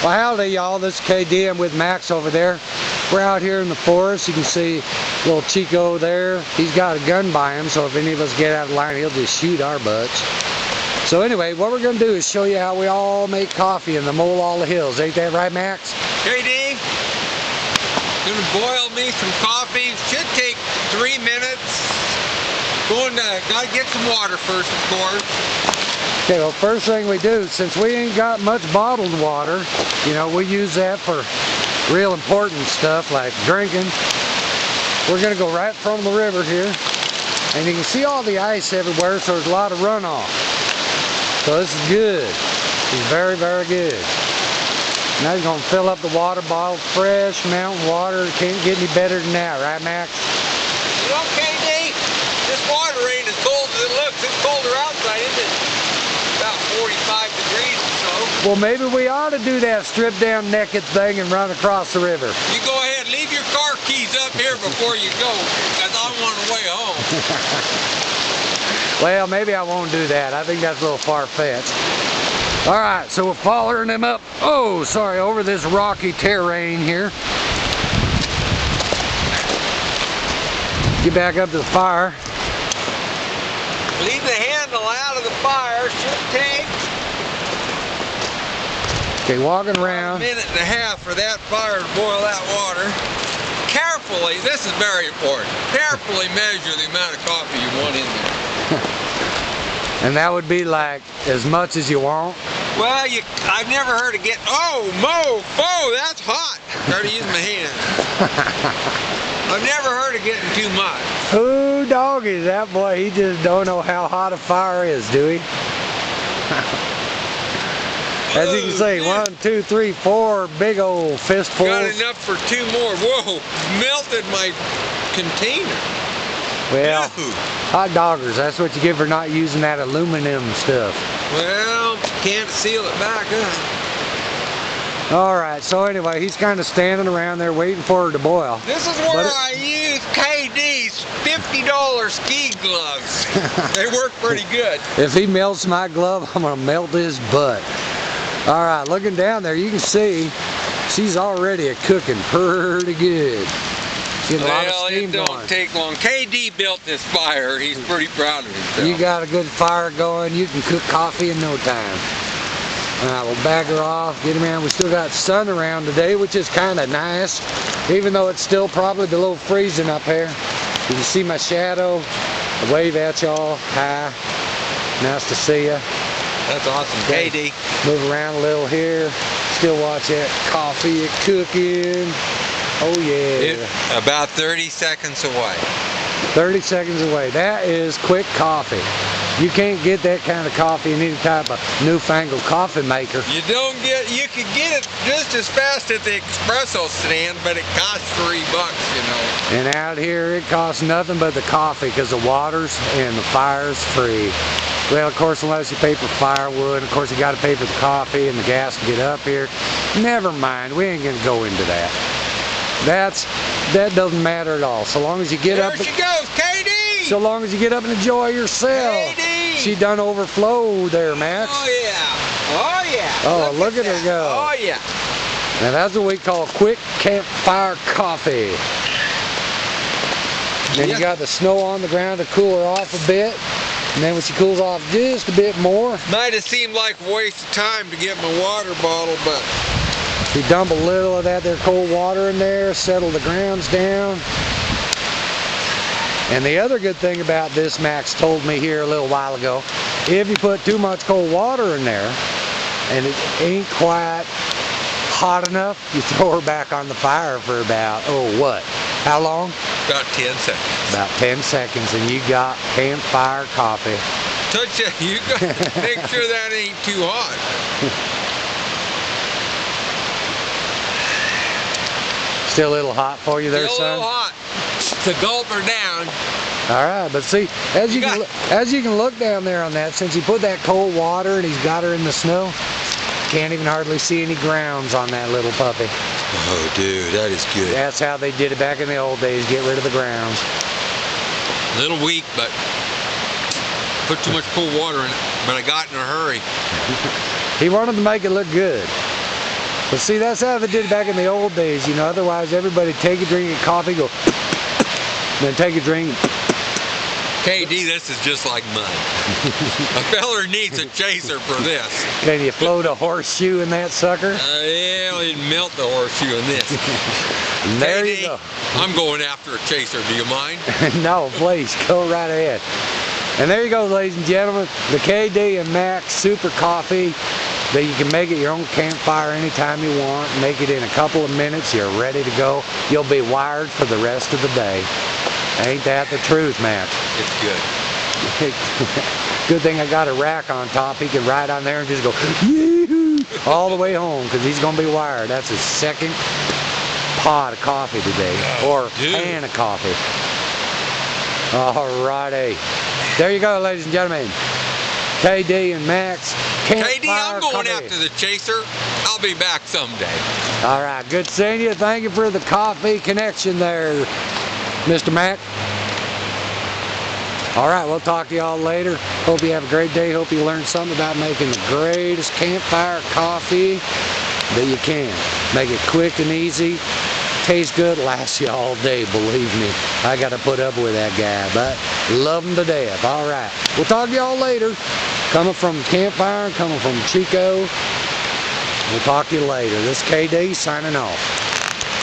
Well, howdy y'all, this is KD. I'm with Max over there. We're out here in the forest. You can see little Chico there. He's got a gun by him, so if any of us get out of line, he'll just shoot our butts. So anyway, what we're going to do is show you how we all make coffee in the Molalla Hills. Ain't that right, Max? KD, gonna boil me some coffee. Should take 3 minutes. Gotta get some water first, of course. Okay, well, first thing we do, since we ain't got much bottled water, you know, we use that for real important stuff like drinking. We're gonna go right from the river here, and you can see all the ice everywhere, so there's a lot of runoff. So this is good. It's very, very good. Now you're gonna fill up the water bottle, fresh mountain water. Can't get any better than that, right, Max? You know, KD, this water ain't as cold as it looks. It's colder outside, isn't it? About 45 degrees or so. Well, maybe we ought to do that strip down naked thing and run across the river. You go ahead, leave your car keys up here before you go, because I'm on the way home. Well, maybe I won't do that. I think that's a little far-fetched. All right, so we're following them up. Oh, sorry, over this rocky terrain here. Get back up to the fire. Leave the handle out of the fire. Should take walking around. a minute and a half for that fire to boil that water. Carefully, this is very important, carefully measure the amount of coffee you want in there. And that would be like as much as you want? Well, I've never heard of getting, that's hot. Try to use my hand. I've never heard of getting too much. Ooh, doggy, that boy, he just don't know how hot a fire is, do he? As you can see, 1, 2, 3, 4 big old fistfuls. Got enough for 2 more. Whoa, melted my container. Well, hot doggers, that's what you get for not using that aluminum stuff. Well, can't seal it back up. Alright, so anyway, he's kind of standing around there waiting for her to boil. This is where I use KD's $50 ski gloves. They work pretty good. If he melts my glove, I'm going to melt his butt. Alright, looking down there, you can see she's already cooking pretty good. Getting a lot of steam it don't going. take long. KD built this fire. He's pretty proud of himself. You got a good fire going, you can cook coffee in no time. Alright, we'll back her off, get him around. We still got sun around today, which is kind of nice, even though it's still probably below freezing up here. You can see my shadow. I wave at y'all. Hi. Nice to see you. That's awesome, KD. Move around a little here. Still watch that coffee cooking. Oh yeah. About 30 seconds away. 30 seconds away. That is quick coffee. You can't get that kind of coffee in any type of newfangled coffee maker. You can get it just as fast at the espresso stand, but it costs $3, you know. And out here it costs nothing but the coffee because the water's and the fire's free. Well, of course, unless you pay for firewood, of course you got to pay for the coffee and the gas to get up here. Never mind, we ain't gonna go into that. That doesn't matter at all. So long as you get up. There she goes, KD! So long as you get up and enjoy yourself. KD! She done overflowed there, Max. Oh yeah. Oh yeah. Oh, look at her go. Oh yeah. Now that's what we call quick campfire coffee. Then you got the snow on the ground to cool her off a bit. And then when she cools off just a bit more. Might have seemed like a waste of time to get my water bottle, but you dump a little of that there cold water in there, settle the grounds down. And the other good thing about this, Max told me here a little while ago, if you put too much cold water in there and it ain't quite hot enough, you throw her back on the fire for about, how long? About 10 seconds. About 10 seconds and you got campfire coffee. You got to make sure that ain't too hot. Still a little hot for you there, son? Still a little hot. To gulp her down. All right, but see, as you can look down there on that, since he put that cold water and he's got her in the snow, can't even hardly see any grounds on that little puppy. Oh, dude, that is good. That's how they did it back in the old days, get rid of the grounds. A little weak, but put too much cold water in it, but I got in a hurry. He wanted to make it look good. But see, that's how they did it back in the old days, you know. Otherwise, everybody take a drink of coffee, go, then take a drink. KD, this is just like mud. A feller needs a chaser for this. Can you float a horseshoe in that sucker? Yeah, he'd melt the horseshoe in this. There KD, you go. I'm going after a chaser. Do you mind? No, please, go right ahead. And there you go, ladies and gentlemen, the KD and Makn Super Coffee that you can make at your own campfire anytime you want. Make it in a couple of minutes. You're ready to go. You'll be wired for the rest of the day. Ain't that the truth, Matt? It's good. Good thing I got a rack on top. He can ride on there and just go yee-hoo, all the way home because he's going to be wired. That's his second pot of coffee today, or pan of coffee. Alrighty. There you go, ladies and gentlemen. KD and Makn. KD, I'm going after the chaser. I'll be back someday. Alright, good seeing you. Thank you for the coffee connection there, Mr. Makn. Alright, we'll talk to y'all later. Hope you have a great day. Hope you learned something about making the greatest campfire coffee that you can. Make it quick and easy. Tastes good, lasts you all day, believe me. I got to put up with that guy, but love him to death. Alright, we'll talk to y'all later. Coming from Campfire, coming from Chico. We'll talk to you later. This is KD signing off.